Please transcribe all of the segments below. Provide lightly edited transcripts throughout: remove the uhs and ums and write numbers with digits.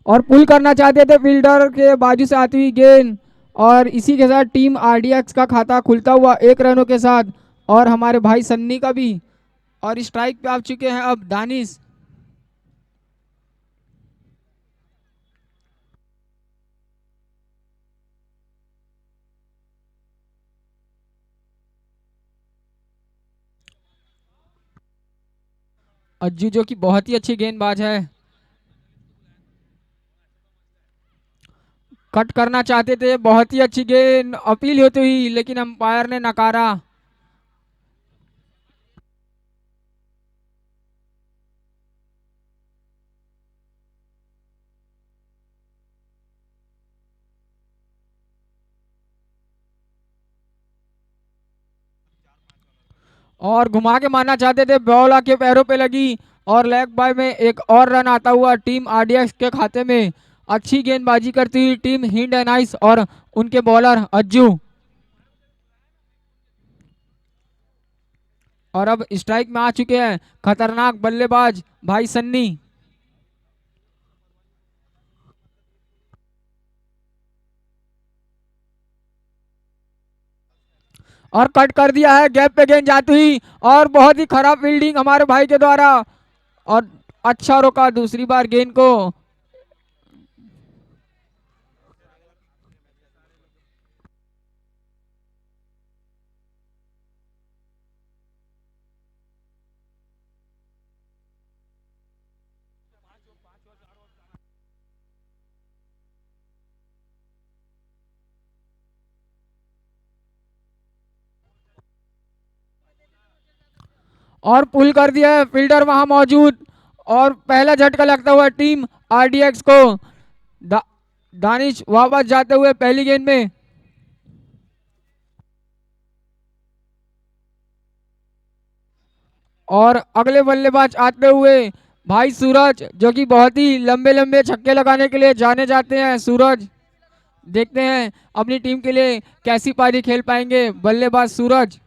और पुल करना चाहते थे फील्डर के बाजू से आती हुई गेंद, और इसी के साथ टीम आरडीएक्स का खाता खुलता हुआ 1 रनों के साथ, और हमारे भाई सन्नी का भी। और स्ट्राइक पे आ चुके हैं अब दानिश। अज्जू जो कि बहुत ही अच्छी गेंदबाज है, कट करना चाहते थे, बहुत ही अच्छी गेंद अपील होती हुई, लेकिन अंपायर ने नकारा। और घुमा के मारना चाहते थे, बॉल आके पैरों पे लगी, और लेग बाय में एक और रन आता हुआ टीम आरडीएक्स के खाते में। अच्छी गेंदबाजी करती हुई टीम हिंड एंड आइस और उनके बॉलर अज्जू। और अब स्ट्राइक में आ चुके हैं खतरनाक बल्लेबाज भाई सन्नी। और कट कर दिया है, गैप पे गेंद जाती हुई, और बहुत ही खराब फील्डिंग हमारे भाई के द्वारा। और अच्छा रोका दूसरी बार गेंद को। और पुल कर दिया है, फील्डर वहां मौजूद। और पहला झटका लगता हुआ टीम आरडीएक्स को। दा, दानिश वापस जाते हुए पहली गेंद में। और अगले बल्लेबाज आते हुए भाई सूरज, जो कि बहुत ही लंबे लंबे छक्के लगाने के लिए जाने जाते हैं। सूरज, देखते हैं अपनी टीम के लिए कैसी पारी खेल पाएंगे बल्लेबाज सूरज।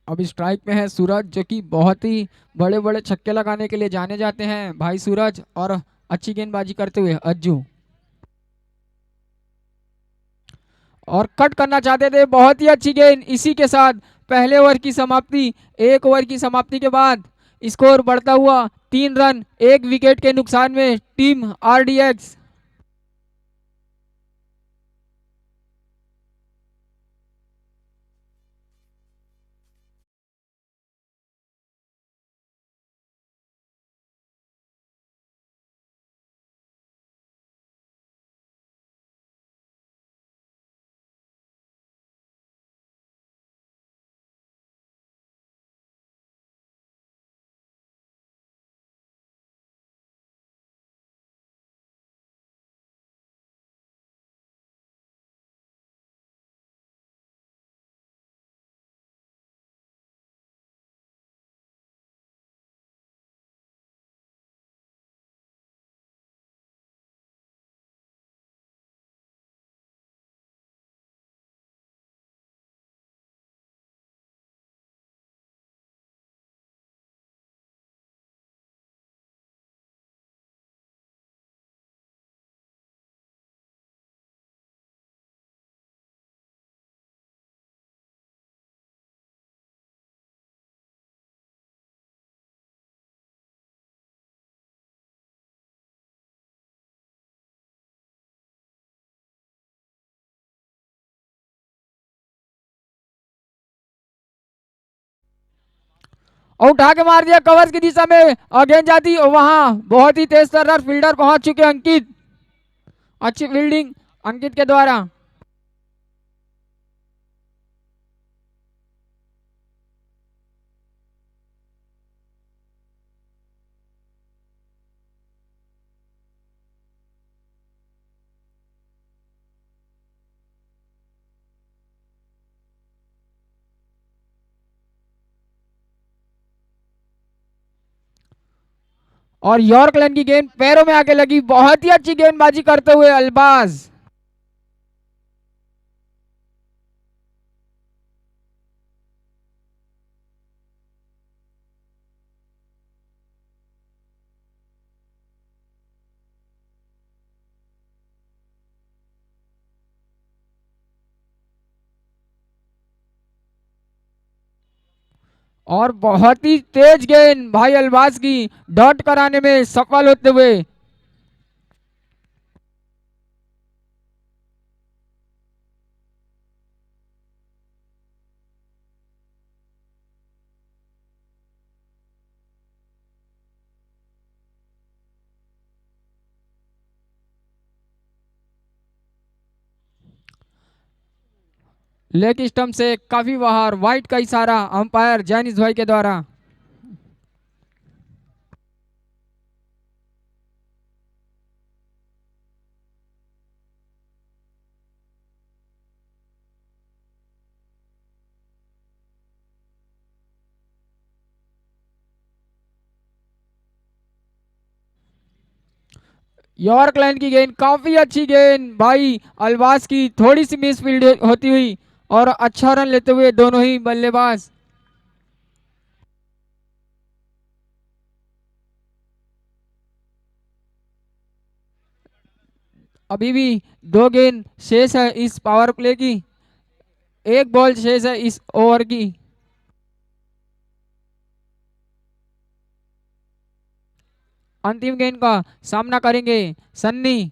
अब स्ट्राइक में है सूरज, जो कि बहुत ही बड़े बड़े छक्के लगाने के लिए जाने जाते हैं भाई सूरज। और अच्छी गेंदबाजी करते हुए अज्जू। और कट करना चाहते थे, बहुत ही अच्छी गेंद। इसी के साथ पहले ओवर की समाप्ति। 1 ओवर की समाप्ति के बाद स्कोर बढ़ता हुआ 3 रन 1 विकेट के नुकसान में टीम आरडीएक्स। और उठा के मार दिया कवर की दिशा में, और गेंद जाती वहां, बहुत ही तेज तर्रार फील्डर पहुंच चुके अंकित। अच्छी फील्डिंग अंकित के द्वारा। और यॉर्कलैंड की गेंद पैरों में आके लगी, बहुत ही अच्छी गेंदबाजी करते हुए अल्बाज। और बहुत ही तेज गेंद भाई अल्बाज की, डॉट कराने में सफल होते हुए। लेग स्टंप से काफी बाहर, वाइट का इशारा अंपायर जैनिस भाई के द्वारा। यॉर्कलैंड की गेंद काफी अच्छी गेंद भाई अल्बाज की, थोड़ी सी मिस फील्ड होती हुई और अच्छा रन लेते हुए दोनों ही बल्लेबाज। अभी भी दो गेंद शेष है इस पावर प्ले की, एक बॉल शेष है इस ओवर की। अंतिम गेंद का सामना करेंगे सन्नी।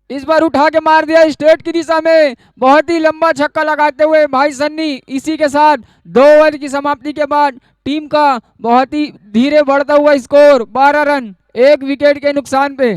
इस बार उठा के मार दिया स्ट्रेट की दिशा में, बहुत ही लंबा छक्का लगाते हुए भाई सन्नी। इसी के साथ 2 ओवर की समाप्ति के बाद टीम का बहुत ही धीरे बढ़ता हुआ स्कोर 12 रन, 1 विकेट के नुकसान पे।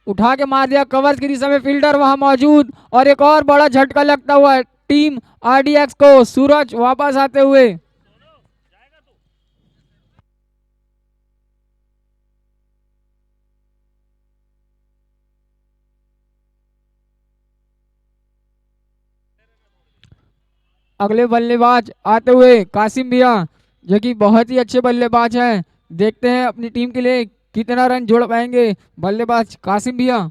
उठा के मार दिया कवर की दिशा में, फील्डर वहां मौजूद, और एक और बड़ा झटका लगता हुआ टीम आरडीएक्स को, सूरज वापस आते हुए। अगले बल्लेबाज आते हुए कासिम भैया, जो कि बहुत ही अच्छे बल्लेबाज हैं। देखते हैं अपनी टीम के लिए कितना रन जोड़ पाएंगे बल्लेबाज कासिम भैया।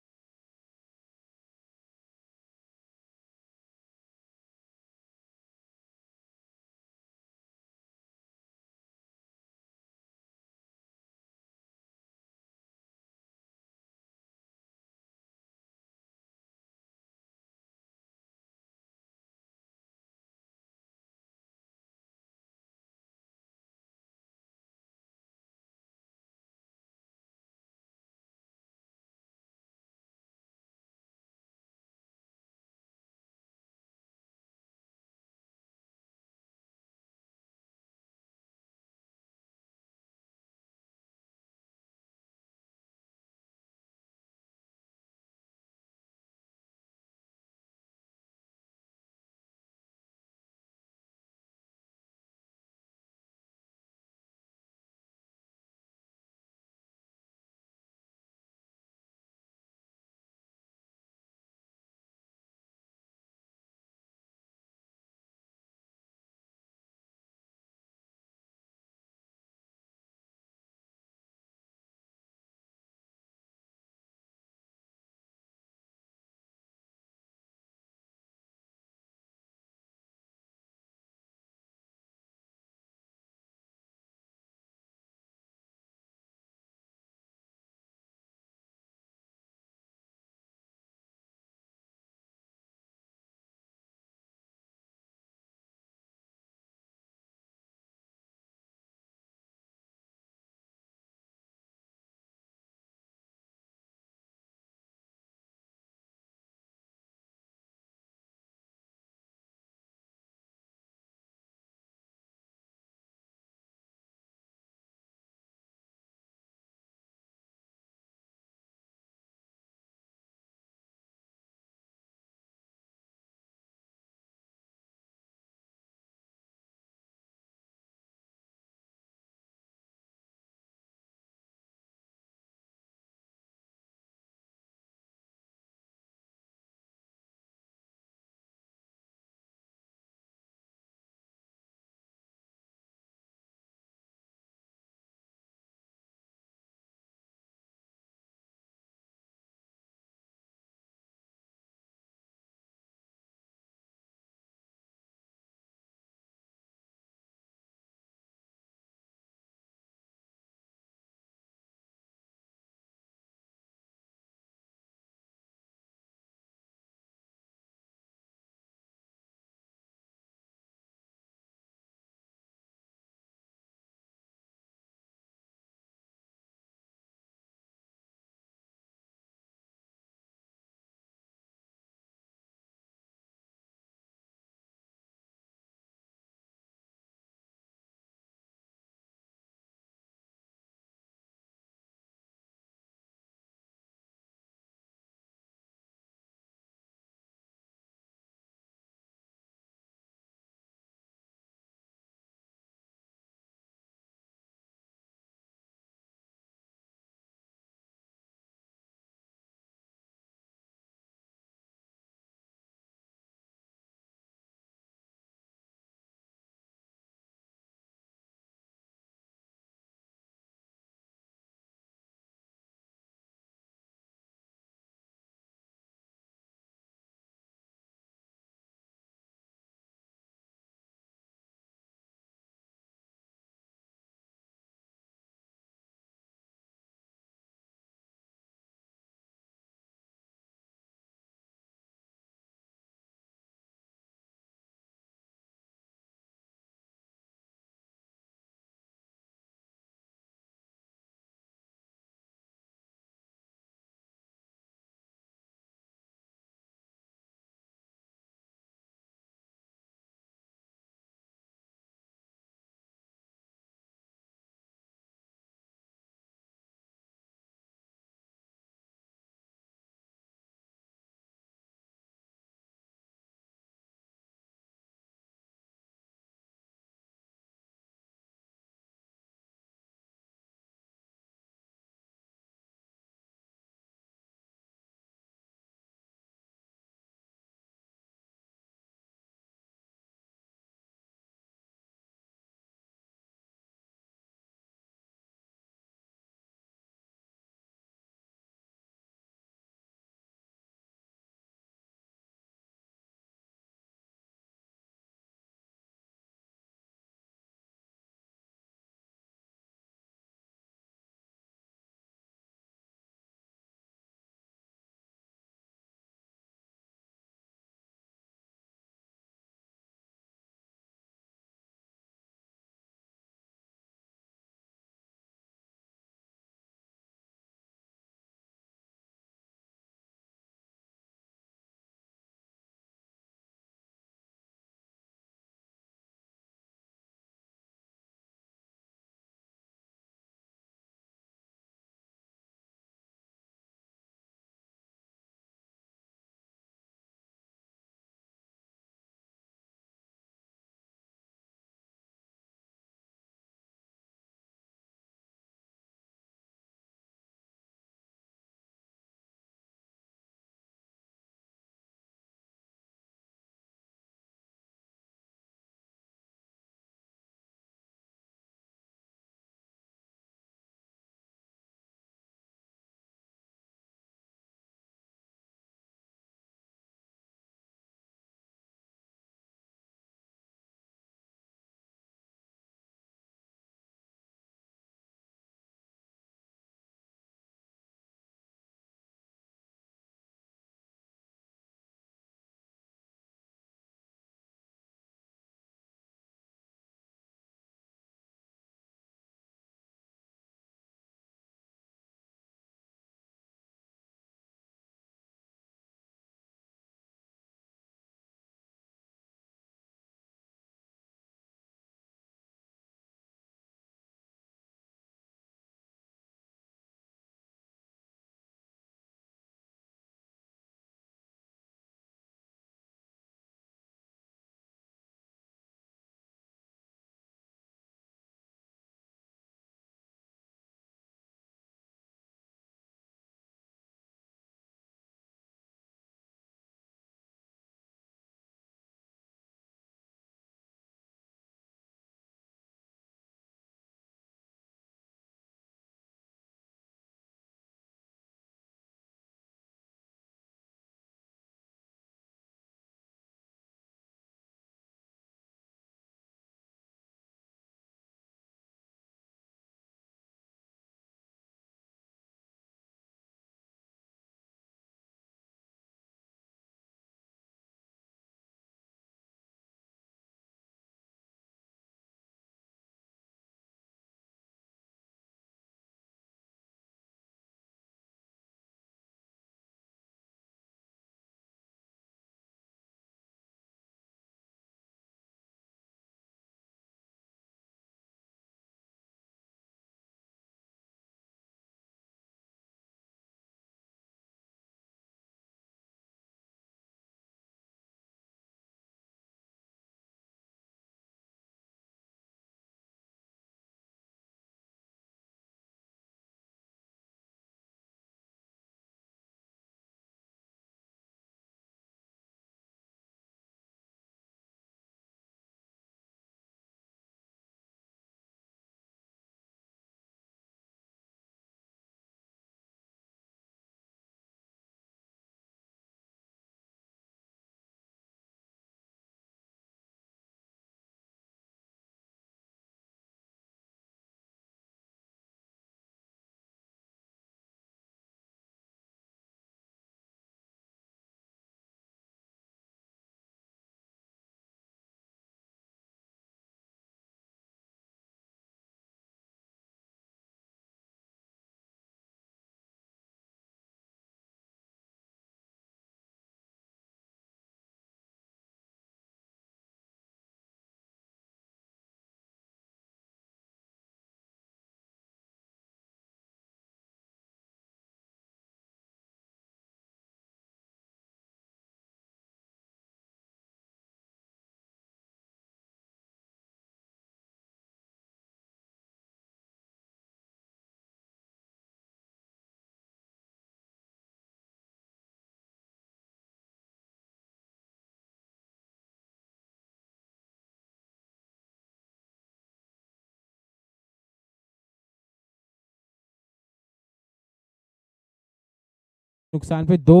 नुकसान पे 2।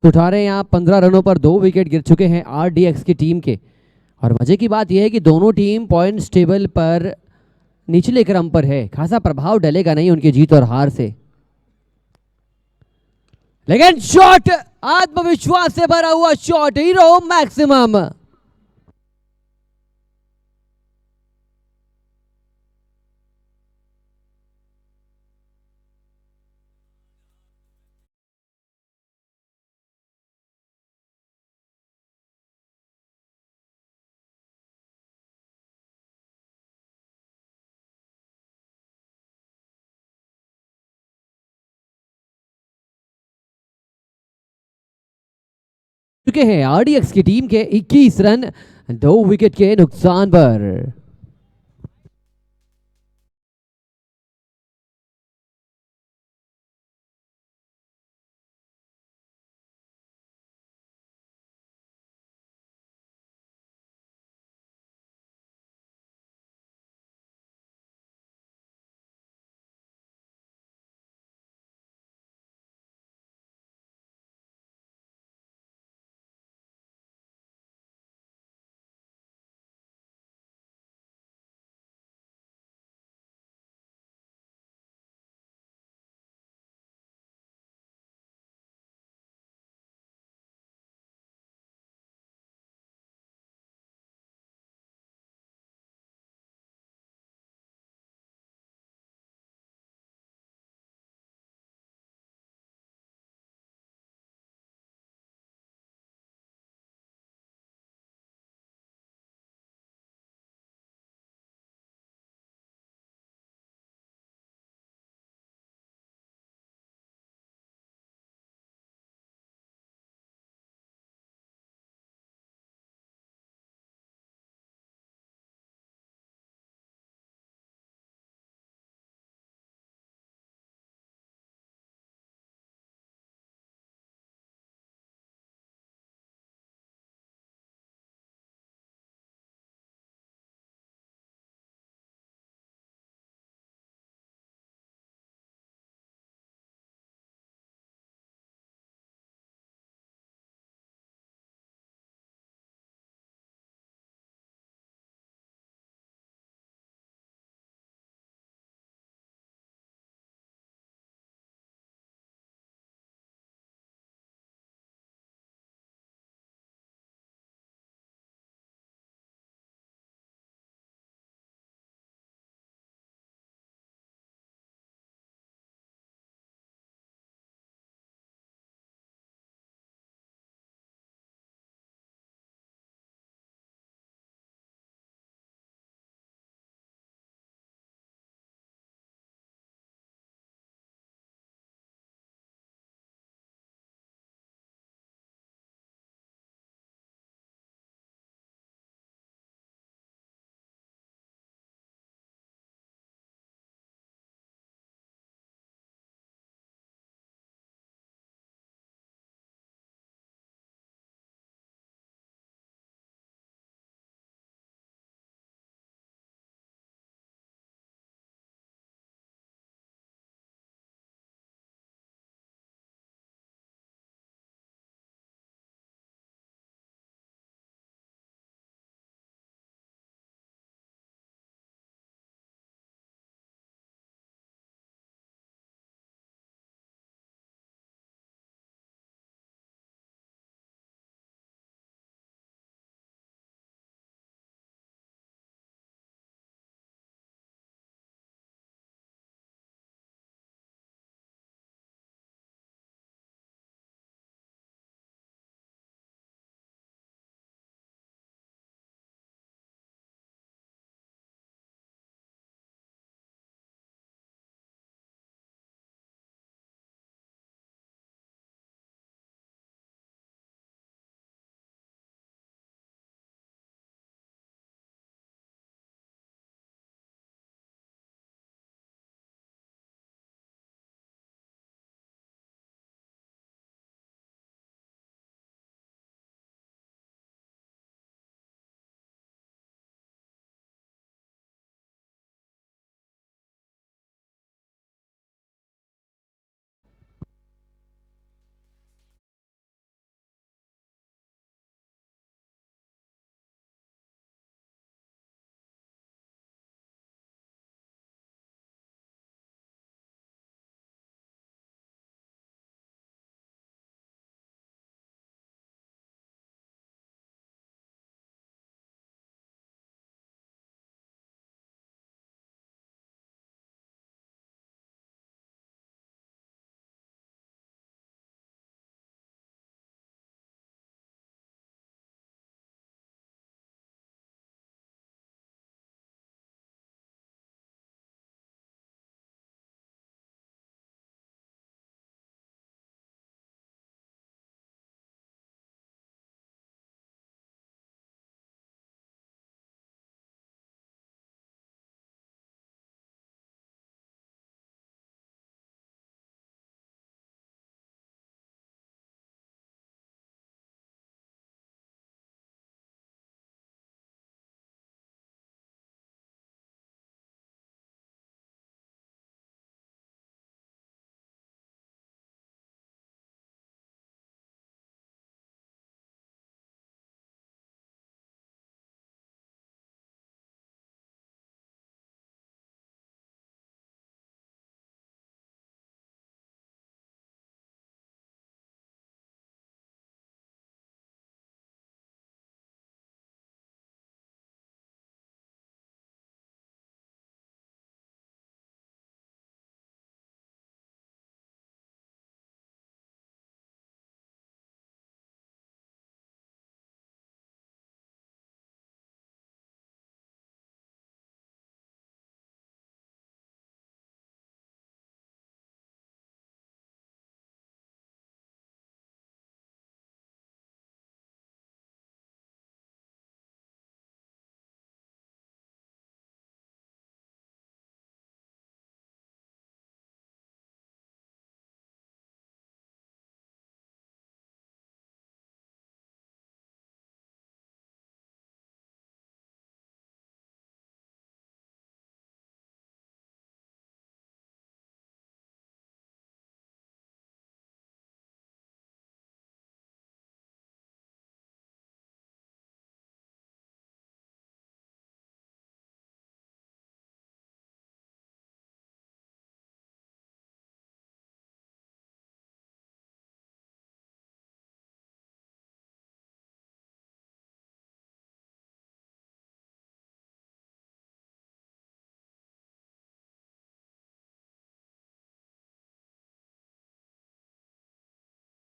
उठा रहे हैं यहाँ 15 रनों पर 2 विकेट गिर चुके हैं आरडीएक्स की टीम के। और मजे की बात यह है कि दोनों टीम पॉइंट्स टेबल पर निचले क्रम पर है, खासा प्रभाव डलेगा नहीं उनकी जीत और हार से। लेकिन शॉट, आत्मविश्वास से भरा हुआ शॉट, हीरो मैक्सिमम। चुके हैं आरडीएक्स की टीम के 21 रन 2 विकेट के नुकसान पर।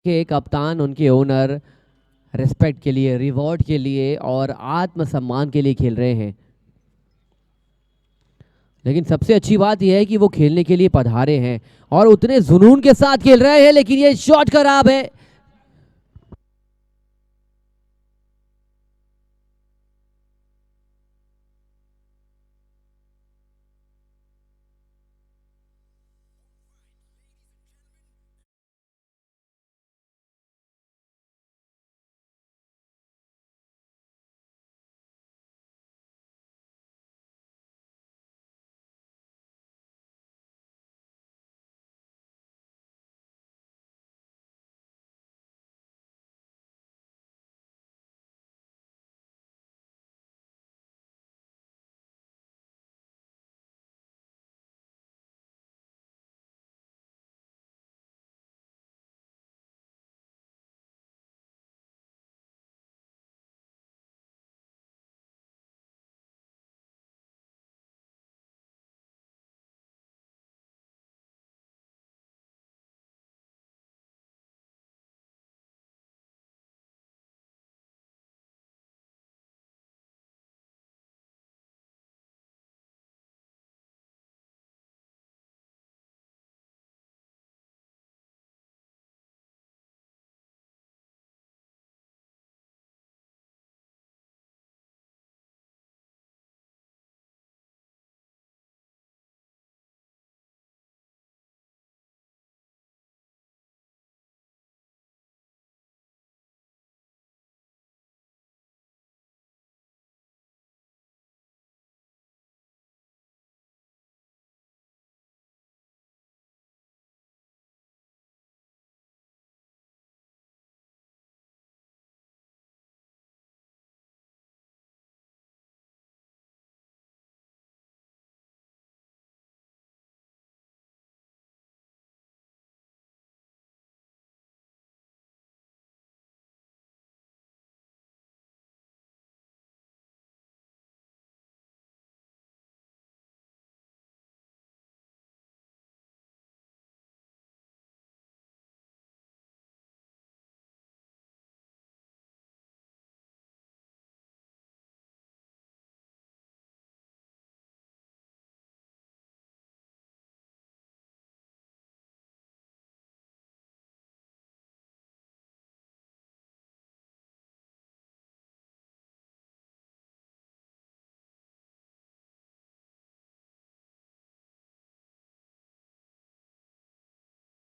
के कप्तान, उनके ओनर रिस्पेक्ट के लिए, रिवॉर्ड के लिए और आत्मसम्मान के लिए खेल रहे हैं। लेकिन सबसे अच्छी बात यह है कि वो खेलने के लिए पधारे हैं और उतने जुनून के साथ खेल रहे हैं। लेकिन ये शॉट खराब है।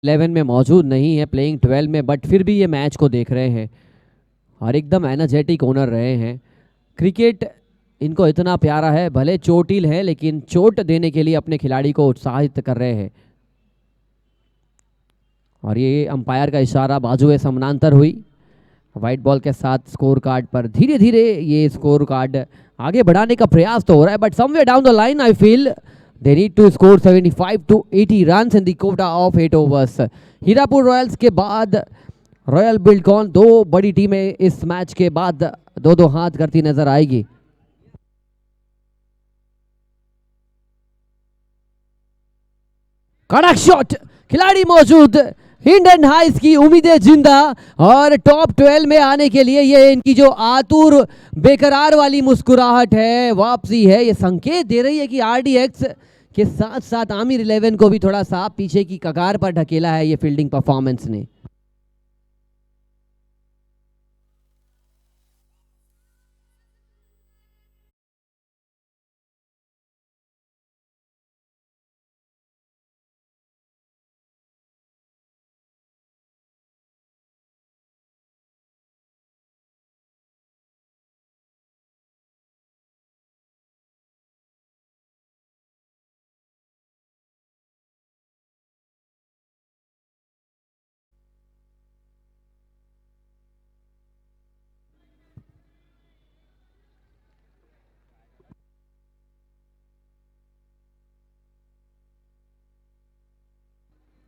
इलेवन में मौजूद नहीं है, प्लेइंग 12 में, बट फिर भी ये मैच को देख रहे हैं और एकदम एनर्जेटिक ओनर रहे हैं। क्रिकेट इनको इतना प्यारा है, भले चोटिल है लेकिन चोट देने के लिए अपने खिलाड़ी को उत्साहित कर रहे हैं। और ये अंपायर का इशारा बाजुए समानांतर हुई। वाइट बॉल के साथ स्कोर कार्ड पर धीरे धीरे ये स्कोर कार्ड आगे बढ़ाने का प्रयास तो हो रहा है, but somewhere down the line I feel they need to score 75 to 80 runs in the quota of 8 overs। Hirapur Royals के बाद रॉयल बिल्डकॉन, दो बड़ी टीमें इस मैच के बाद दो दो हाथ करती नजर आएगी। कड़क शॉट, खिलाड़ी मौजूद, हिंडन हाइस की उम्मीदें जिंदा और टॉप 12 में आने के लिए ये इनकी जो आतुर बेकरार वाली मुस्कुराहट है, वापसी है, ये संकेत दे रही है कि आरडीएक्स के साथ साथ आमिर 11 को भी थोड़ा सा पीछे की कगार पर ढकेला है ये फील्डिंग परफॉर्मेंस ने।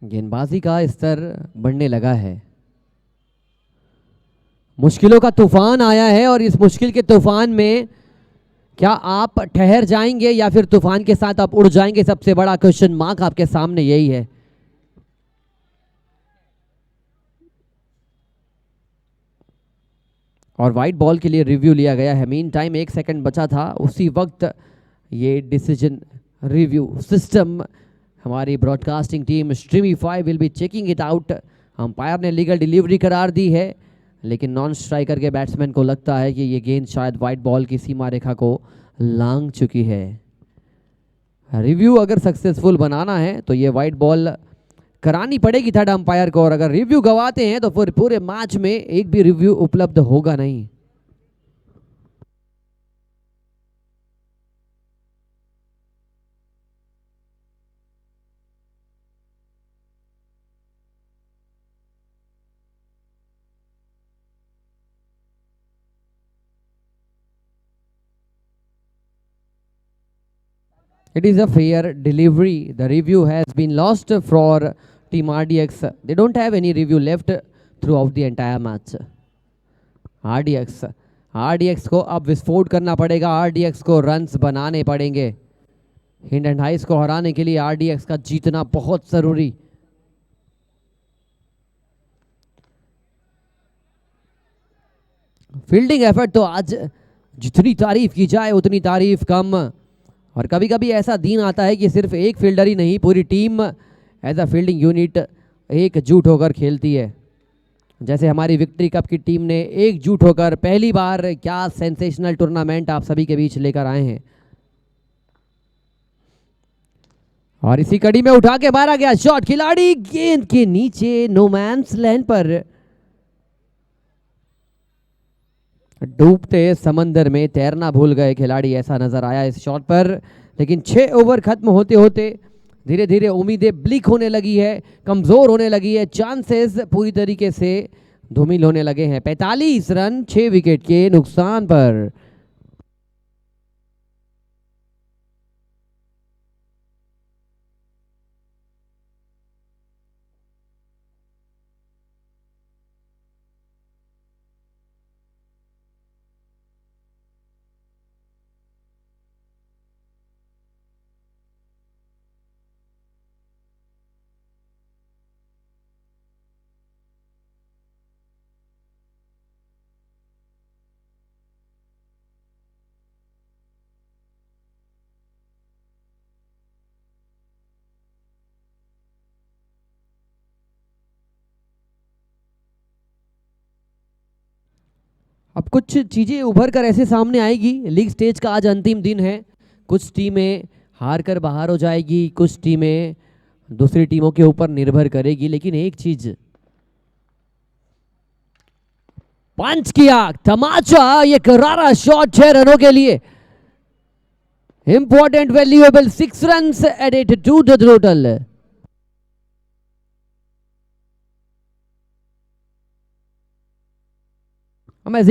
गेंदबाजी का स्तर बढ़ने लगा है, मुश्किलों का तूफान आया है और इस मुश्किल के तूफान में क्या आप ठहर जाएंगे या फिर तूफान के साथ आप उड़ जाएंगे, सबसे बड़ा क्वेश्चन मार्क आपके सामने यही है। और वाइट बॉल के लिए रिव्यू लिया गया है। मीन टाइम 1 सेकंड बचा था, उसी वक्त ये डिसीजन रिव्यू सिस्टम हमारी broadcasting team Streamify will be checking it out. Umpire ने लीगल डिलीवरी करार दी है, लेकिन नॉन स्ट्राइकर के बैट्समैन को लगता है कि ये गेंद शायद वाइट बॉल की सीमा रेखा को लांघ चुकी है। रिव्यू अगर सक्सेसफुल बनाना है तो ये वाइट बॉल करानी पड़ेगी थर्ड अंपायर को, और अगर रिव्यू गवाते हैं तो फिर पूरे मैच में एक भी रिव्यू उपलब्ध होगा नहीं। It is a fair delivery. The review has been lost for Team RDX. They don't have any review left throughout the entire match. RDX को अब विस्फोट करना पड़ेगा, RDX को रन्स बनाने पड़ेंगे। हिंड एंड हाइस को हराने के लिए RDX का जीतना बहुत जरूरी। फील्डिंग एफर्ट तो आज जितनी तारीफ की जाए उतनी तारीफ कम, और कभी कभी ऐसा दिन आता है कि सिर्फ एक फील्डर ही नहीं, पूरी team as a fielding unit एकजुट होकर खेलती है। जैसे हमारी विक्ट्री कप की टीम ने एकजुट होकर पहली बार क्या सेंसेशनल टूर्नामेंट आप सभी के बीच लेकर आए हैं। और इसी कड़ी में उठा के मारा गया शॉट, खिलाड़ी गेंद के नीचे नो मैंस लैंड पर। डूबते समंदर में तैरना भूल गए खिलाड़ी, ऐसा नजर आया इस शॉट पर। लेकिन 6 ओवर खत्म होते होते धीरे धीरे उम्मीदें ब्लिक होने लगी है, कमजोर होने लगी है, चांसेस पूरी तरीके से धूमिल होने लगे हैं। 45 रन 6 विकेट के नुकसान पर। अब कुछ चीजें उभर कर ऐसे सामने आएगी। लीग स्टेज का आज अंतिम दिन है, कुछ टीमें हार कर बाहर हो जाएगी, कुछ टीमें दूसरी टीमों के ऊपर निर्भर करेगी। लेकिन एक चीज, पंच किया तमाचा, ये करारा शॉट 6 रनों के लिए। Important valuable 6 runs added to the total. मैं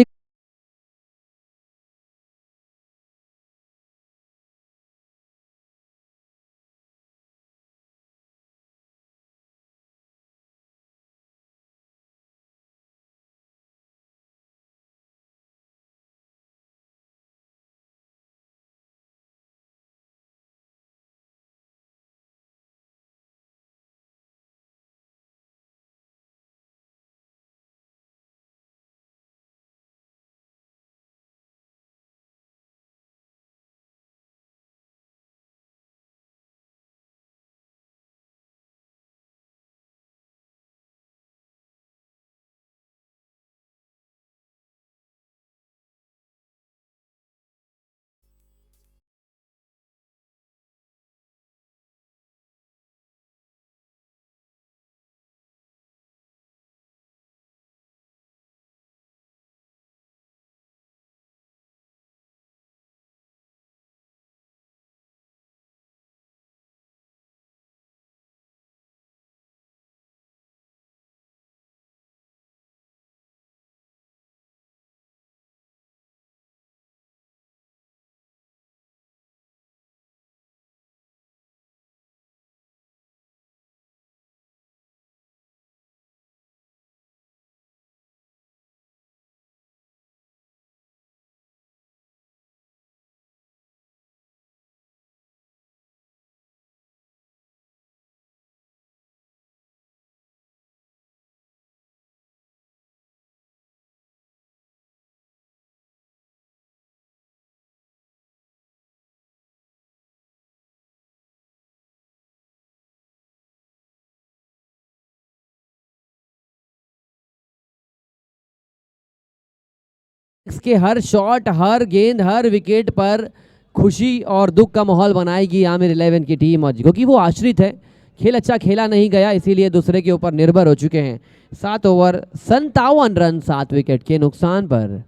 RDX के हर शॉट, हर गेंद, हर विकेट पर खुशी और दुख का माहौल बनाएगी आमिर 11 की टीम, और क्योंकि वो आश्रित है, खेल अच्छा खेला नहीं गया, इसीलिए दूसरे के ऊपर निर्भर हो चुके हैं। 7 ओवर 57 रन 7 विकेट के नुकसान पर।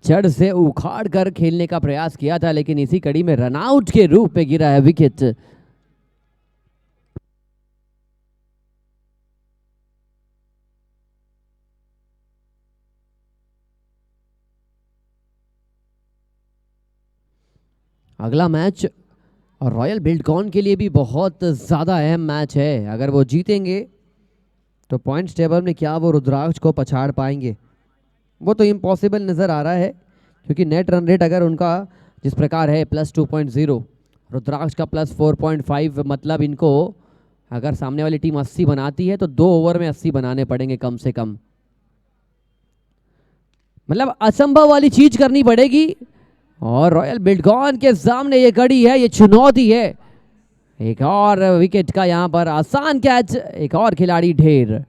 जड़ से उखाड़ कर खेलने का प्रयास किया था, लेकिन इसी कड़ी में रनआउट के रूप में गिरा है विकेट। अगला मैच और रॉयल बिल्डकॉन के लिए भी बहुत ज़्यादा अहम मैच है। अगर वो जीतेंगे तो पॉइंट्स टेबल में क्या वो रुद्राक्ष को पछाड़ पाएंगे? वो तो इम्पॉसिबल नज़र आ रहा है, क्योंकि नेट रन रेट अगर उनका जिस प्रकार है +2.0, रुद्राक्ष का +4.5, मतलब इनको अगर सामने वाली टीम 80 बनाती है तो 2 ओवर में 80 बनाने पड़ेंगे कम से कम। मतलब असंभव वाली चीज करनी पड़ेगी, और रॉयल बिल्डकॉन के सामने ये कड़ी है, ये चुनौती है। एक और विकेट का यहां पर आसान कैच, एक और खिलाड़ी ढेर।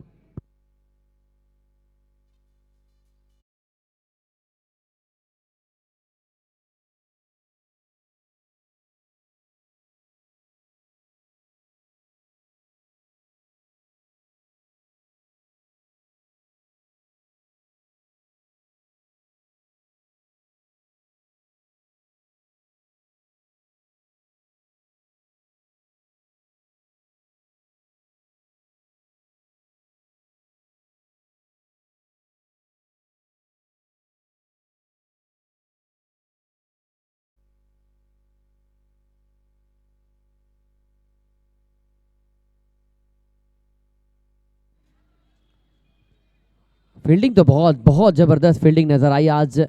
फील्डिंग तो बहुत बहुत जबरदस्त फील्डिंग नजर आई आज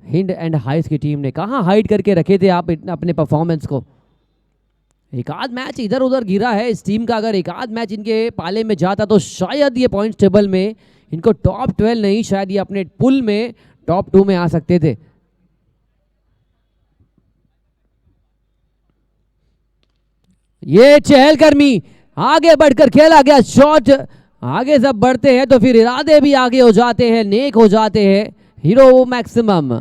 हिंड एंड हाइस की टीम ने। कहां हाइड करके रखे थे आप अपने परफॉर्मेंस को? एक आध मैच इधर उधर गिरा है इस टीम का, अगर एक आध मैच इनके पाले में जाता तो शायद ये पॉइंट्स टेबल में इनको टॉप 12 नहीं, शायद ये अपने पुल में टॉप 2 में आ सकते थे। ये चहलकर्मी, आगे बढ़कर खेला गया शॉट, आगे जब बढ़ते हैं तो फिर इरादे भी आगे हो जाते हैं, नेक हो जाते हैं, हीरो मैक्सिमम।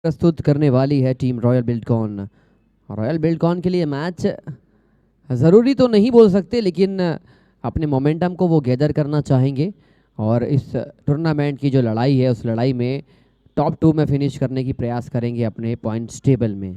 प्रस्तुत करने वाली है team royal Buildcon. Royal Buildcon के लिए मैच ज़रूरी तो नहीं बोल सकते, लेकिन अपने मोमेंटम को वो गैदर करना चाहेंगे और इस टूर्नामेंट की जो लड़ाई है उस लड़ाई में टॉप 2 में फिनिश करने की प्रयास करेंगे अपने पॉइंट्स टेबल में।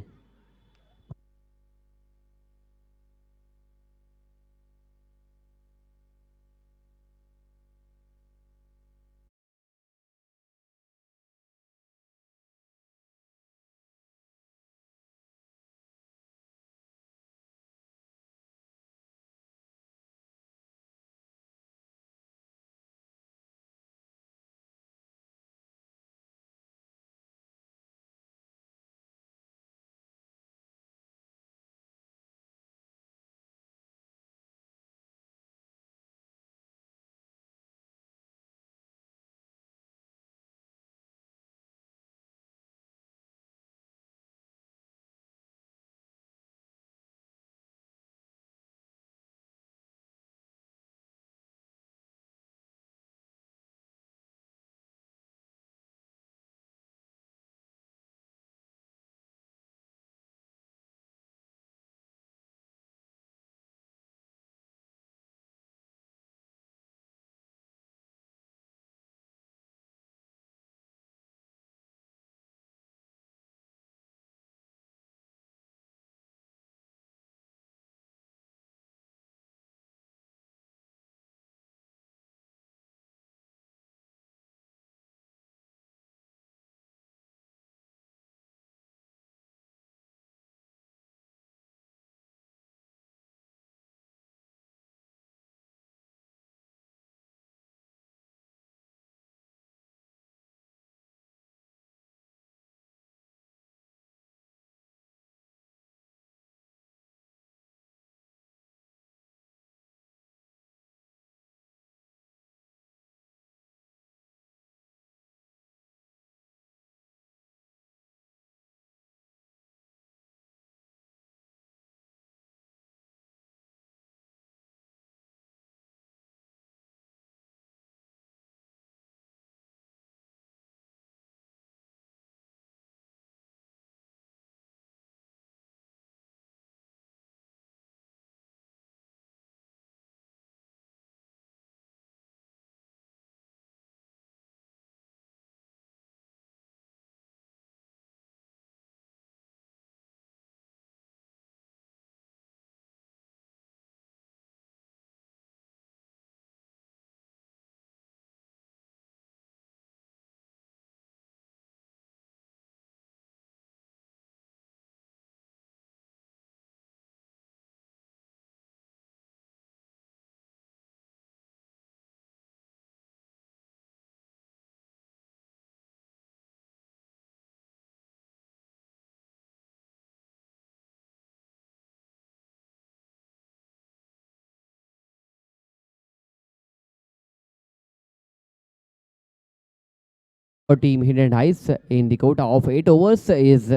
For team Hidden Heights in the quota of 8 overs is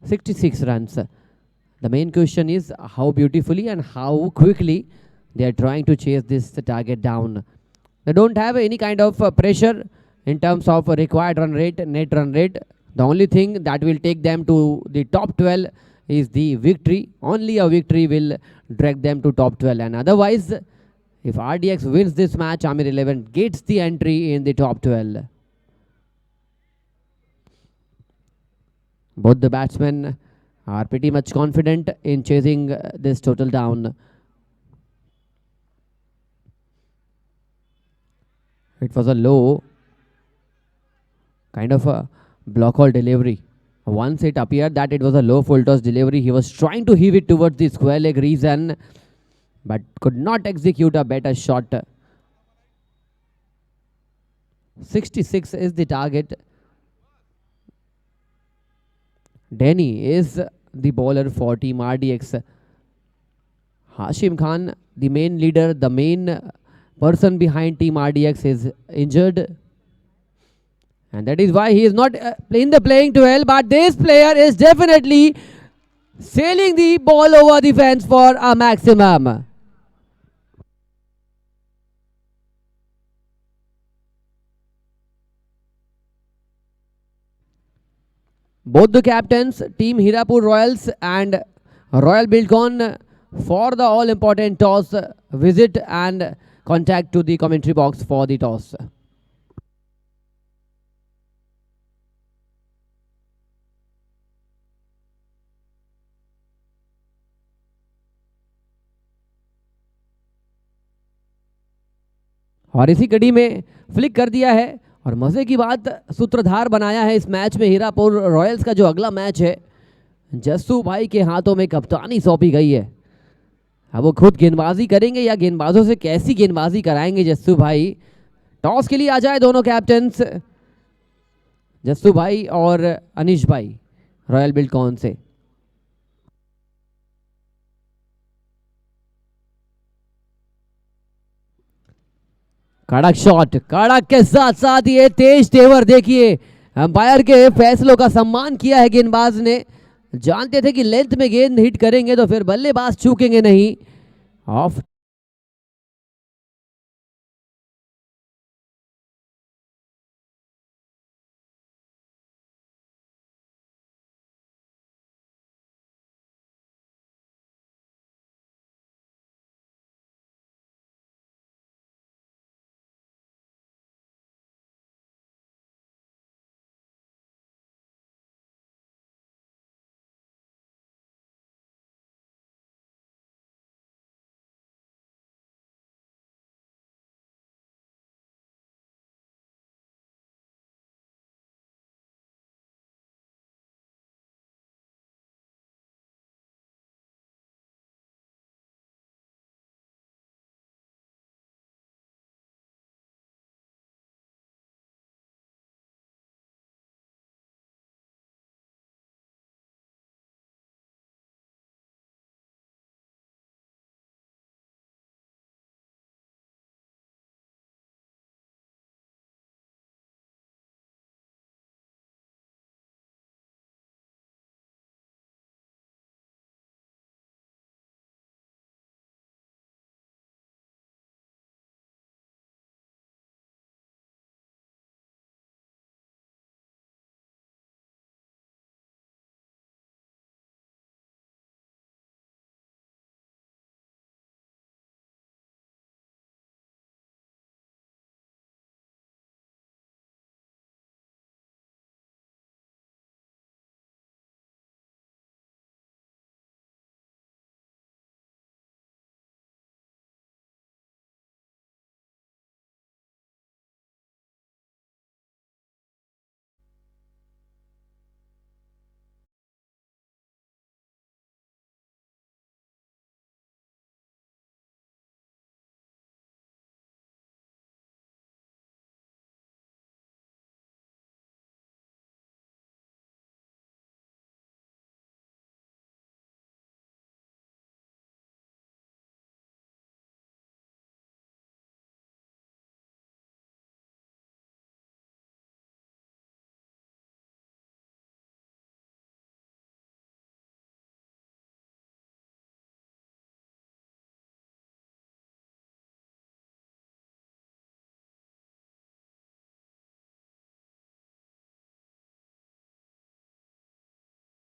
66 runs. The main question is how beautifully and how quickly they are trying to chase this target down. They don't have any kind of pressure in terms of required run rate, net run rate. The only thing that will take them to the top 12 is the victory. Only a victory will drag them to top 12, and otherwise, if RDX wins this match, Amir 11 gets the entry in the top 12. Both the batsmen are pretty much confident in chasing this total down. It was a low kind of a block hole delivery. Once it appeared that it was a low full toss delivery, he was trying to heave it towards the square leg region, but could not execute a better shot. 66 is the target. Danny is the bowler for team RDX. Hashim Khan, the main leader, the main person behind team RDX, is injured, and that is why he is not in the playing 12. But this player is definitely sailing the ball over the fence for a maximum. both the captains, Team Hirapur Royals and Royal Buildcon, for the all important toss, visit and contact to the commentary box for the toss. और इसी कड़ी में flick कर दिया है और मजे की बात सूत्रधार बनाया है इस मैच में हीरापुर रॉयल्स का जो अगला मैच है जस्सू भाई के हाथों में कप्तानी सौंपी गई है। अब वो खुद गेंदबाजी करेंगे या गेंदबाजों से कैसी गेंदबाजी कराएंगे जस्सू भाई। टॉस के लिए आ जाए दोनों कैप्टन्स, जस्सू भाई और अनिश भाई रॉयल बिल्डकॉन से। कड़क शॉट, कड़क के साथ साथ ये तेज तेवर, देखिए अंपायर के फैसलों का सम्मान किया है गेंदबाज ने। जानते थे कि लेंथ में गेंद हिट करेंगे तो फिर बल्लेबाज चूकेंगे नहीं। ऑफ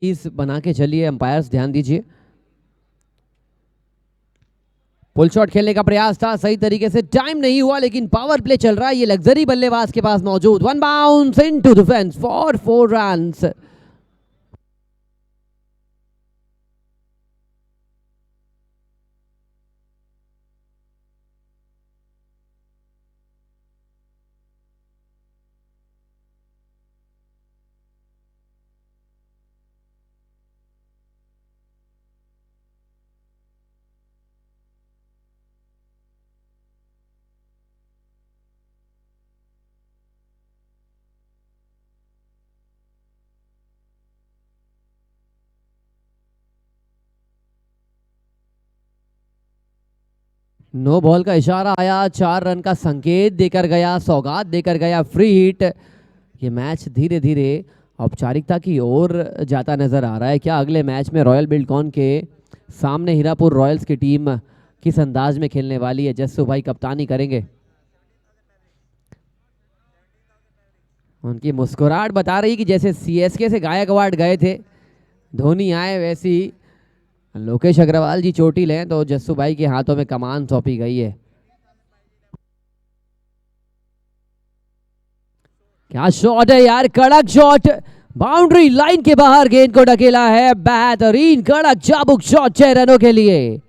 इस बना के चलिए, अंपायर्स ध्यान दीजिए। पुल शॉट खेलने का प्रयास था, सही तरीके से टाइम नहीं हुआ, लेकिन पावर प्ले चल रहा है, ये लग्जरी बल्लेबाज के पास मौजूद। One bounce into the fence for 4 runs. No ball का इशारा आया, 4 रन का संकेत देकर गया, सौगात देकर गया, फ्री हिट। ये मैच धीरे धीरे औपचारिकता की ओर जाता नजर आ रहा है। क्या अगले मैच में रॉयल बिल्डकॉन के सामने हीरापुर रॉयल्स की टीम किस अंदाज में खेलने वाली है? जस्सू भाई कप्तानी करेंगे। उनकी मुस्कुराहट बता रही कि जैसे सीएसके से गायकवाड़ गए थे, धोनी आए, वैसी लोकेश अग्रवाल जी चोटी लें तो जस्सू भाई के हाथों में कमान सौंपी गई है। क्या शॉट है यार, कड़क शॉट, बाउंड्री लाइन के बाहर गेंद को ढकेला है, बेहतरीन कड़क चाबुक शॉट 6 रनों के लिए।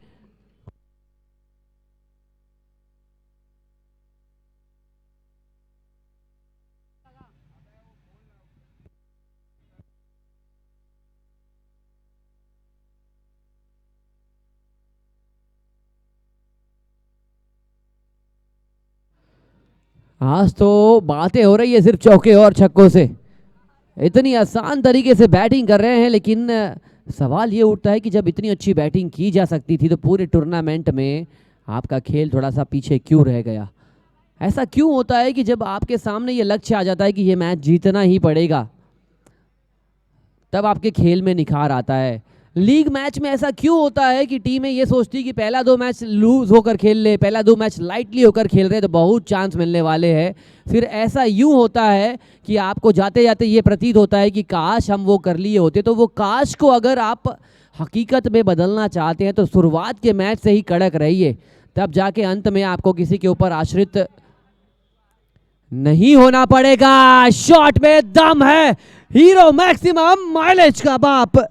आज तो बातें हो रही है सिर्फ चौके और छक्कों से, इतनी आसान तरीके से बैटिंग कर रहे हैं, लेकिन सवाल ये उठता है कि जब इतनी अच्छी बैटिंग की जा सकती थी तो पूरे टूर्नामेंट में आपका खेल थोड़ा सा पीछे क्यों रह गया? ऐसा क्यों होता है कि जब आपके सामने ये लक्ष्य आ जाता है कि ये मैच जीतना ही पड़ेगा, तब आपके खेल में निखार आता है? लीग मैच में ऐसा क्यों होता है कि टीमें ये सोचती कि पहला 2 मैच लूज होकर खेल ले, पहला 2 मैच लाइटली होकर खेल रहे तो बहुत चांस मिलने वाले हैं, फिर ऐसा यूं होता है कि आपको जाते जाते ये प्रतीत होता है कि काश हम वो कर लिए होते। तो वो काश को अगर आप हकीकत में बदलना चाहते हैं तो शुरुआत के मैच से ही कड़क रहिए, तब जाके अंत में आपको किसी के ऊपर आश्रित नहीं होना पड़ेगा। शॉट में दम है, हीरो मैक्सिमम माइलेज का बाप।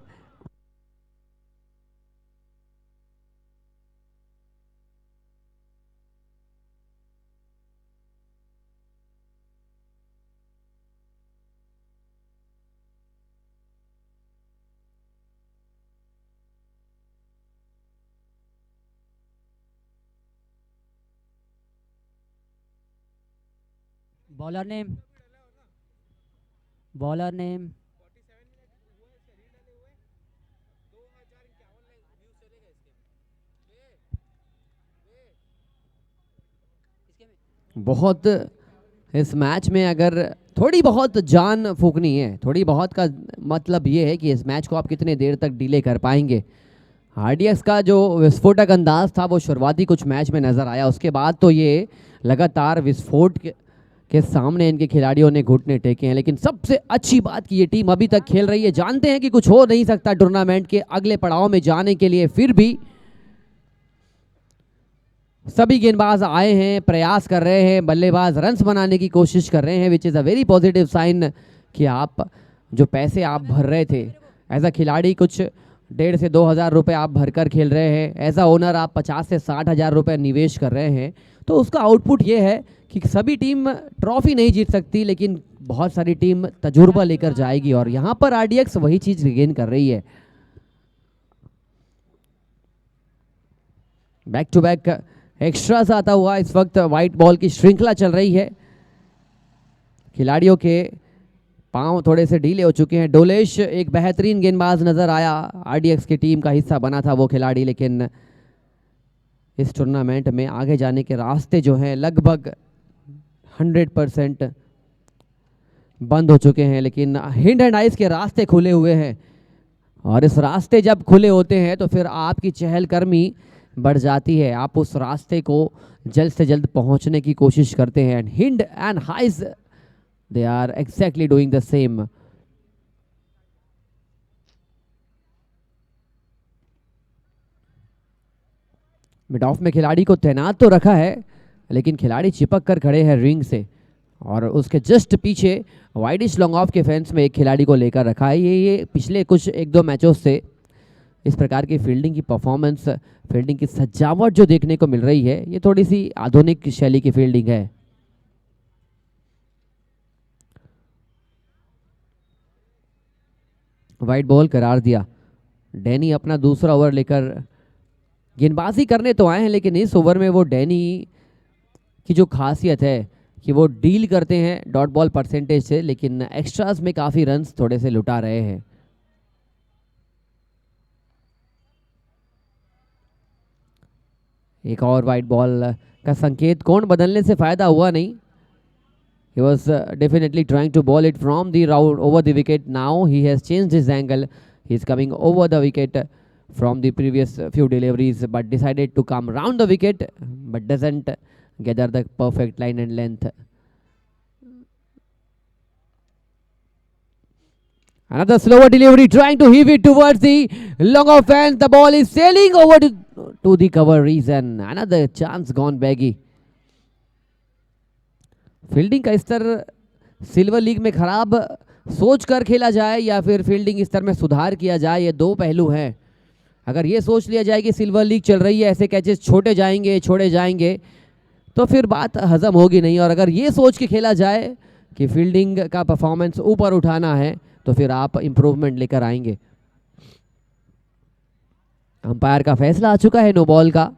बॉलर नेम, बॉलर नेम, बहुत इस मैच में अगर थोड़ी बहुत जान फूकनी है, थोड़ी बहुत का मतलब ये है कि इस मैच को आप कितने देर तक डिले कर पाएंगे। आरडीएक्स का जो विस्फोटक अंदाज था वो शुरुआती कुछ मैच में नजर आया, उसके बाद तो ये लगातार विस्फोट के सामने इनके खिलाड़ियों ने घुटने टेके हैं। लेकिन सबसे अच्छी बात कि ये टीम अभी तक खेल रही है, जानते हैं कि कुछ हो नहीं सकता टूर्नामेंट के अगले पड़ाव में जाने के लिए, फिर भी सभी गेंदबाज आए हैं, प्रयास कर रहे हैं, बल्लेबाज रन्स बनाने की कोशिश कर रहे हैं, which is a very positive sign कि आप जो पैसे आप भर रहे थे एज अ खिलाड़ी, कुछ 1,500 से 2,000 रुपये आप भरकर खेल रहे हैं, एज अ ओनर आप 50 से 60,000 रुपये निवेश कर रहे हैं, तो उसका आउटपुट ये है कि सभी टीम ट्रॉफी नहीं जीत सकती, लेकिन बहुत सारी टीम तजुर्बा लेकर जाएगी, और यहाँ पर आरडीएक्स वही चीज़ गेन कर रही है। बैक टू बैक एक्स्ट्रा से आता हुआ इस वक्त वाइट बॉल की श्रृंखला चल रही है, खिलाड़ियों के पांव थोड़े से ढीले हो चुके हैं। डोलेश एक बेहतरीन गेंदबाज नजर आया, आरडीएक्स की टीम का हिस्सा बना था वो खिलाड़ी, लेकिन इस टूर्नामेंट में आगे जाने के रास्ते जो हैं लगभग 100% बंद हो चुके हैं, लेकिन हिंड एंड आइस के रास्ते खुले हुए हैं, और इस रास्ते जब खुले होते हैं तो फिर आपकी चहलकदमी बढ़ जाती है, आप उस रास्ते को जल्द से जल्द पहुंचने की कोशिश करते हैं। हिंड एंड हाइस they are exactly doing the same. Mid off में खिलाड़ी को तैनात तो रखा है, लेकिन खिलाड़ी चिपक कर खड़े हैं रिंग से, और उसके जस्ट पीछे वाइडिश लॉन्ग ऑफ के फेंस में एक खिलाड़ी को लेकर रखा है। ये पिछले कुछ 1-2 मैचों से इस प्रकार की फील्डिंग की परफॉर्मेंस, फील्डिंग की सजावट जो देखने को मिल रही है, ये थोड़ी सी आधुनिक शैली की फील्डिंग है। वाइड बॉल करार दिया, डैनी अपना दूसरा ओवर लेकर गेंदबाजी करने तो आए हैं, लेकिन इस ओवर में वो डैनी की जो खासियत है कि वो डील करते हैं डॉट बॉल परसेंटेज से, लेकिन एक्स्ट्रास में काफ़ी रन्स थोड़े से लुटा रहे हैं। एक और वाइड बॉल का संकेत, कोण बदलने से फायदा हुआ नहीं। He was definitely trying to ball it from the round over the wicket. Now he has changed his angle. He is coming over the wicket from the previous few deliveries, but decided to come round the wicket, but doesn't gather the perfect line and length. Another slower delivery, trying to heave it towards the long offense. The ball is sailing over to the cover reason. Another chance gone baggy. Fielding का स्तर silver league में खराब सोच कर खेला जाए या फिर फील्डिंग स्तर में सुधार किया जाए, ये दो पहलू हैं। अगर ये सोच लिया जाए कि सिल्वर लीग चल रही है, ऐसे कैचेस छोटे जाएंगे छोड़े जाएंगे, तो फिर बात हजम होगी नहीं। और अगर ये सोच के खेला जाए कि फील्डिंग का परफॉर्मेंस ऊपर उठाना है, तो फिर आप इंप्रूवमेंट लेकर आएंगे। अंपायर का फैसला आ चुका है नो बॉल का,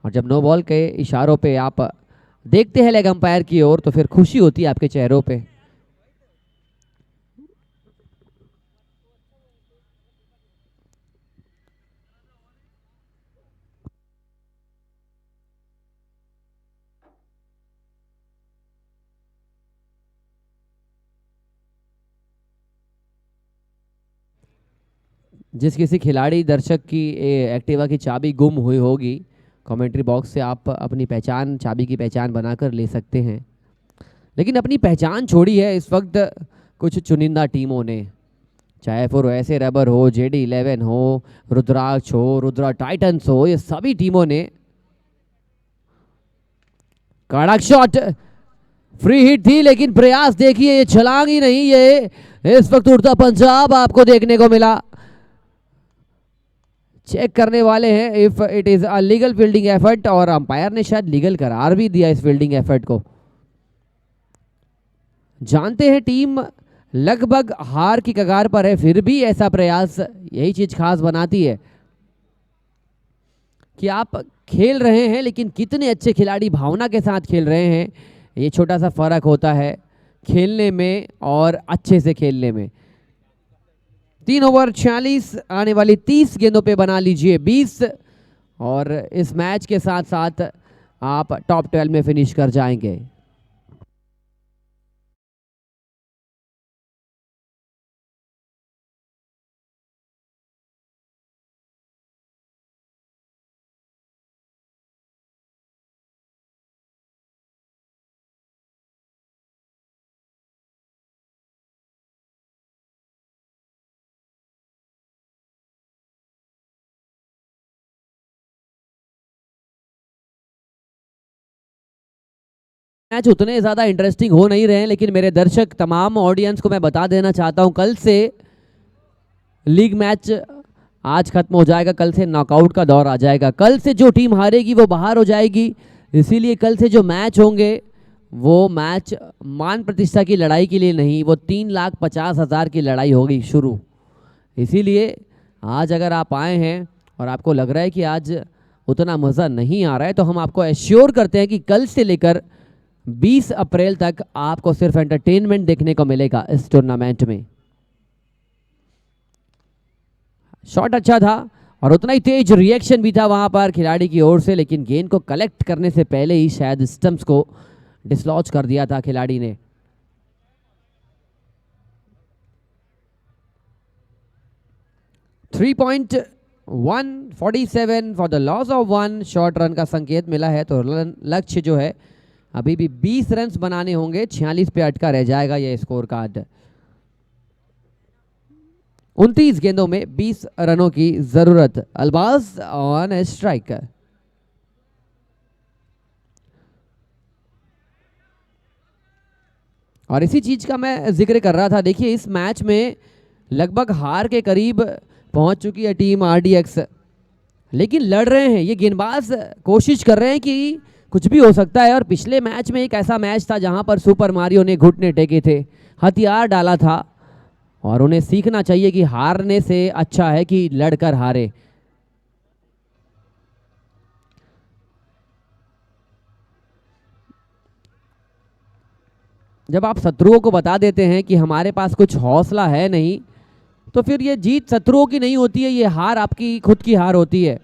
और जब नो बॉल के इशारों पे आप देखते हैं लेग अंपायर की ओर, तो फिर खुशी होती है आपके चेहरों पे। जिस किसी खिलाड़ी दर्शक की एक्टिवा की चाबी गुम हुई होगी, कमेंट्री बॉक्स से आप अपनी पहचान, चाबी की पहचान बनाकर ले सकते हैं। लेकिन अपनी पहचान छोड़ी है इस वक्त कुछ चुनिंदा टीमों ने, चाहे फिर वैसे रबर हो, JD11 हो, रुद्राक्ष हो, रुद्रा टाइटंस हो, ये सभी टीमों ने कड़क शॉट, फ्री हिट थी लेकिन प्रयास देखिए, ये छलांग ही नहीं, ये इस वक्त उड़ता पंजाब आपको देखने को मिला। चेक करने वाले हैं if it is a legal fielding effort, और अंपायर ने शायद लीगल करार भी दिया इस फील्डिंग एफर्ट को। जानते हैं टीम लगभग हार की कगार पर है, फिर भी ऐसा प्रयास यही चीज खास बनाती है कि आप खेल रहे हैं लेकिन कितने अच्छे खिलाड़ी भावना के साथ खेल रहे हैं। ये छोटा सा फर्क होता है खेलने में और अच्छे से खेलने में। 3 ओवर 46, आने वाली 30 गेंदों पे बना लीजिए 20, और इस मैच के साथ साथ आप टॉप 12 में फिनिश कर जाएंगे। मैच उतने ज़्यादा इंटरेस्टिंग हो नहीं रहे हैं, लेकिन मेरे दर्शक तमाम ऑडियंस को मैं बता देना चाहता हूं, कल से लीग मैच आज खत्म हो जाएगा, कल से नॉकआउट का दौर आ जाएगा। कल से जो टीम हारेगी वो बाहर हो जाएगी, इसीलिए कल से जो मैच होंगे वो मैच मान प्रतिष्ठा की लड़ाई के लिए नहीं, वो 3,50,000 की लड़ाई होगी शुरू। इसीलिए आज अगर आप आए हैं और आपको लग रहा है कि आज उतना मज़ा नहीं आ रहा है, तो हम आपको एश्योर करते हैं कि कल से लेकर 20 अप्रैल तक आपको सिर्फ एंटरटेनमेंट देखने को मिलेगा इस टूर्नामेंट में। शॉट अच्छा था और उतना ही तेज रिएक्शन भी था वहां पर खिलाड़ी की ओर से, लेकिन गेंद को कलेक्ट करने से पहले ही शायद स्टंप्स को डिसलॉज कर दिया था खिलाड़ी ने। .147 for the loss of 1 short run का संकेत मिला है, तो लक्ष्य जो है अभी भी 20 रन बनाने होंगे, 46 पे अटका रह जाएगा यह स्कोर कार्ड। 29 गेंदों में 20 रनों की जरूरत। अल्बाज ऑन स्ट्राइक। और इसी चीज का मैं जिक्र कर रहा था, देखिए इस मैच में लगभग हार के करीब पहुंच चुकी है टीम RDX, लेकिन लड़ रहे हैं ये गेंदबाज, कोशिश कर रहे हैं कि कुछ भी हो सकता है। और पिछले मैच में एक ऐसा मैच था जहां पर सुपर मारियो ने घुटने टेके थे, हथियार डाला था, और उन्हें सीखना चाहिए कि हारने से अच्छा है कि लड़कर हारे। जब आप शत्रुओं को बता देते हैं कि हमारे पास कुछ हौसला है नहीं, तो फिर ये जीत शत्रुओं की नहीं होती है, ये हार आपकी खुद की हार होती है।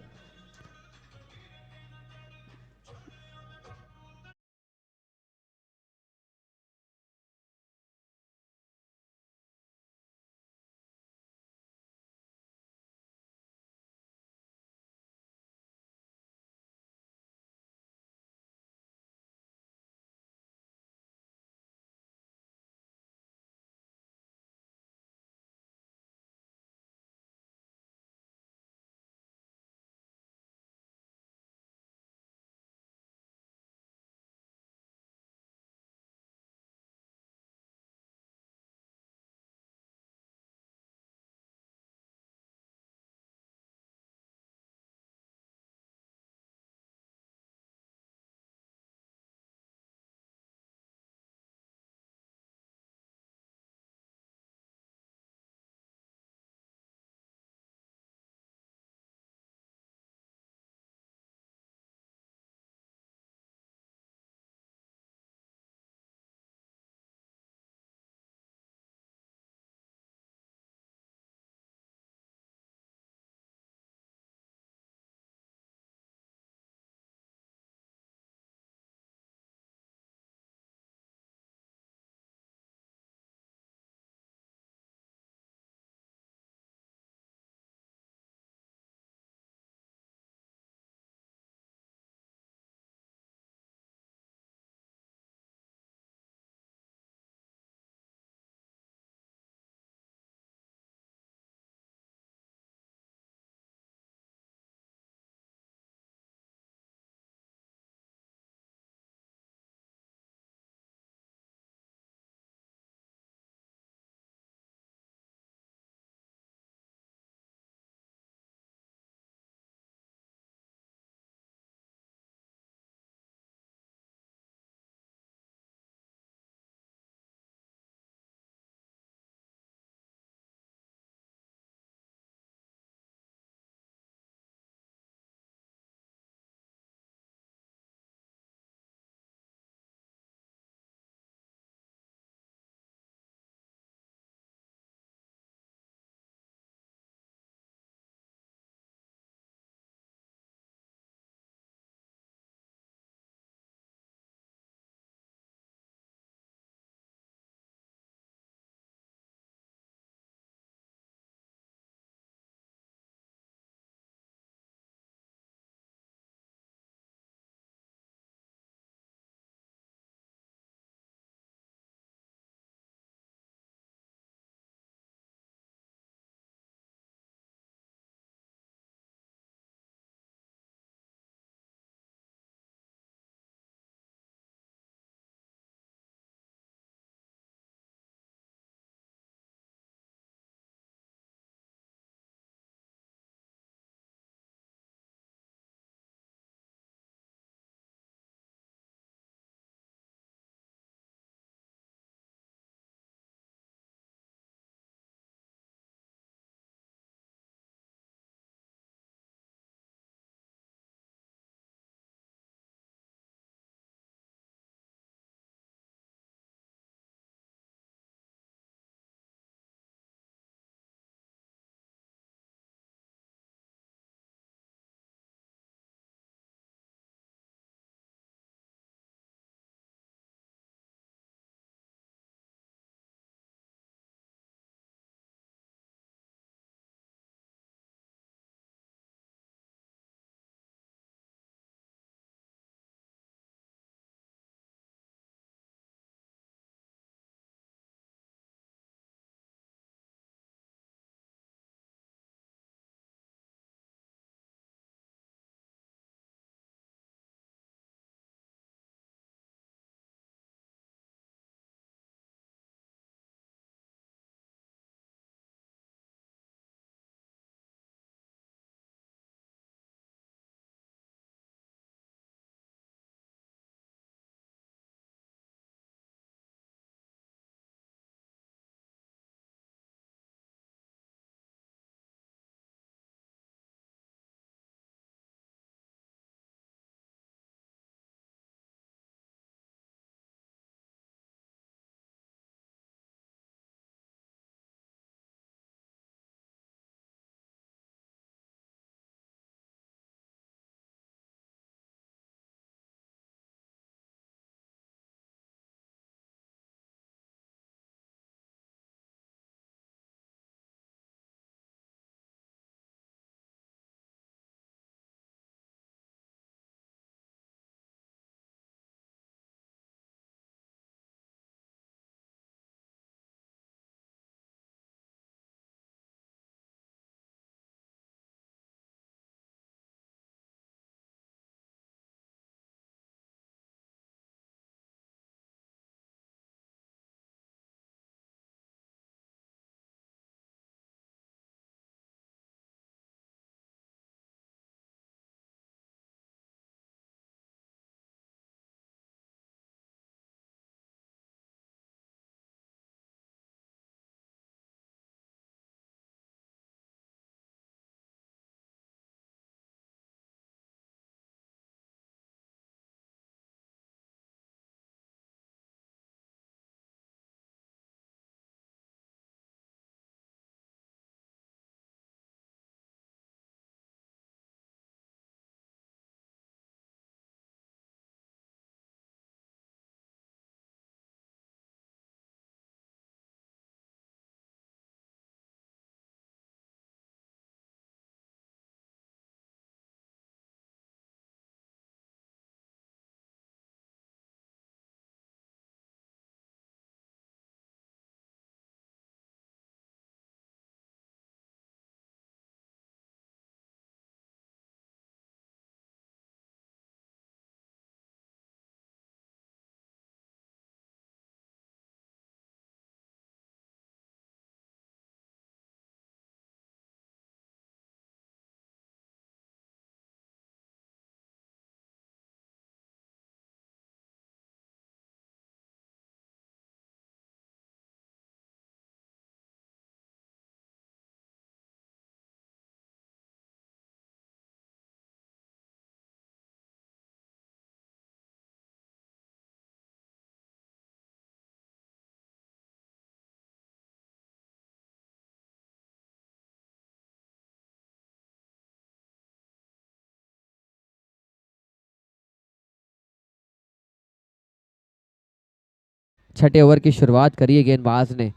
छठे ओवर की शुरुआत करी है गेंदबाज ने।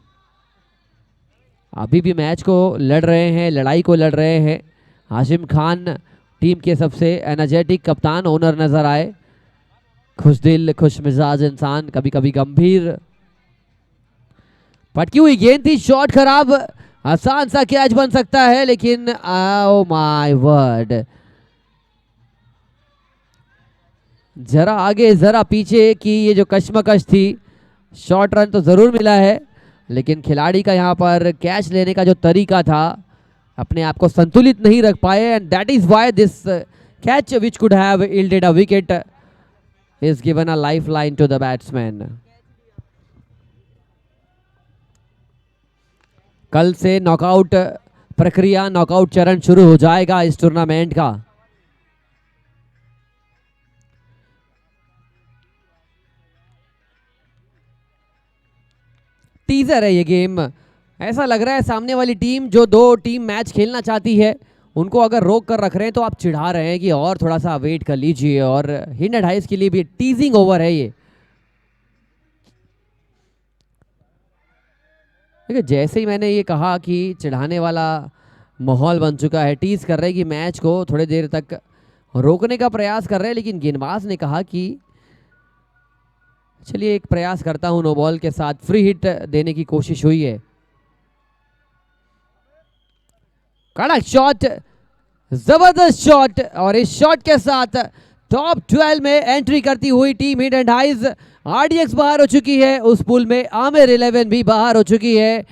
अभी भी मैच को लड़ रहे हैं, लड़ाई को लड़ रहे हैं। हाशिम खान टीम के सबसे एनर्जेटिक कप्तान ओनर नजर आए। खुश दिल खुश मिजाज इंसान, कभी कभी गंभीर। पटकी हुई गेंद थी, शॉट खराब, आसान सा कैच बन सकता है लेकिन ओ माय वर्ड, जरा आगे जरा पीछे की ये जो कश्मकश थी। शॉर्ट रन तो जरूर मिला है लेकिन खिलाड़ी का यहाँ पर कैच लेने का जो तरीका था, अपने आप को संतुलित नहीं रख पाए and that is why this catch which could have yielded a wicket is given a lifeline to the batsman. कल से नॉकआउट प्रक्रिया, नॉकआउट चरण शुरू हो जाएगा इस टूर्नामेंट का। टीजर है ये गेम। ऐसा लग रहा है सामने वाली टीम, जो दो टीम मैच खेलना चाहती है, उनको अगर रोक कर रख रहे हैं तो आप चिढ़ा रहे हैं कि और थोड़ा सा वेट कर लीजिए। और हिंड एंड हाइस के लिए भी टीजिंग ओवर है ये। देखिए जैसे ही मैंने ये कहा कि चिढ़ाने वाला माहौल बन चुका है, टीज कर रहे हैं कि मैच को थोड़ी देर तक रोकने का प्रयास कर रहे हैं, लेकिन गेंदबाज ने कहा कि चलिए एक प्रयास करता हूं नो बॉल के साथ। फ्री हिट देने की कोशिश हुई है। कड़क शॉट, जबरदस्त शॉट, और इस शॉट के साथ टॉप 12 में एंट्री करती हुई टीम हिंड एंड हाइज। आरडीएक्स बाहर हो चुकी है, उस पूल में आमिर 11 भी बाहर हो चुकी है।